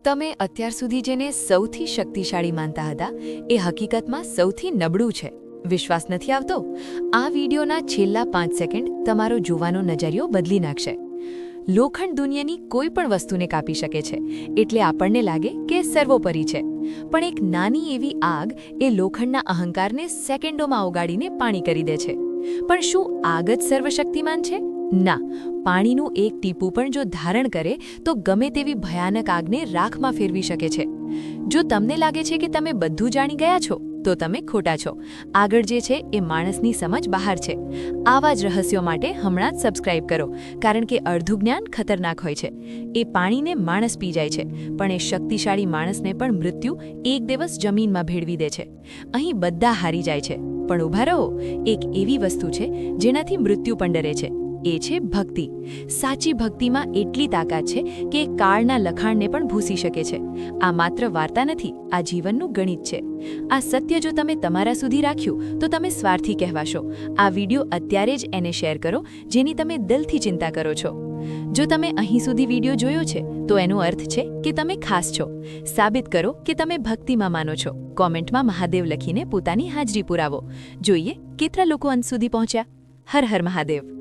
તમે અત્યાર સુધી જેને સૌથી શક્તિશાળી માનતા હતા એ હકીકતમાં સૌથી નબળું છે. વિશ્વાસ નથી આવતો? આ વિડીયોના છેલ્લા 5 સેકન્ડ તમારો જોવાનો નજરિયો બદલી નાખશે. લોખંડ દુનિયાની કોઈ પણ વસ્તુને કાપી શકે છે, એટલે આપણને લાગે કે સર્વોપરી છે. પણ એક નાની એવી આગ એ લોખંડના અહંકારને સેકન્ડોમાં ઓગાળીને પાણી કરી દે છે. પણ શું આગ જ સર્વશક્તિમાન છે? ના, પાણીનું એક ટીપું પણ જો ધારણ કરે તો ગમે તેવી ભયાનક આગને રાખમાં ફેરવી શકે છે. જો તમને લાગે છે કે તમે બધું જાણી ગયા છો, તો તમે ખોટા છો. આગળ જે છે એ માણસની સમજ બહાર છે. આવા જ રહસ્યો માટે હમણાં જ સબસ્ક્રાઇબ કરો, કારણ કે અડધું જ્ઞાન ખતરનાક હોય છે. એ પાણીને માણસ પી જાય છે, પણ એ શક્તિશાળી માણસને પણ મૃત્યુ એક દિવસ જમીનમાં ભેળવી દે છે. અહીં બધા હારી જાય છે, પણ ઊભા રહો, એક એવી વસ્તુ છે જેનાથી મૃત્યુ પણ ડરે છે. એ છે ભક્તિ. સાચી ભક્તિમાં એટલી તાકાત છે કે કાળના લખાણને પણ ભૂંસી શકે છે. આ માત્ર વાર્તા નથી, આ જીવનનું ગણિત છે. આ સત્ય જો તમે તમારા સુધી રાખ્યું તો તમે સ્વાર્થી કહેવાશો. આ વિડીયો અત્યારે જ એને શેર કરો જેની તમે દિલથી ચિંતા કરો છો. જો તમે અહીં સુધી વિડીયો જોયો છે તો એનો અર્થ છે કે તમે ખાસ છો. સાબિત કરો કે તમે ભક્તિમાં માનો છો. કોમેન્ટમાં મહાદેવ લખીને પોતાની હાજરી પુરાવો. જોઈએ કેટલા લોકો અંત સુધી પહોંચ્યા. હર હર મહાદેવ.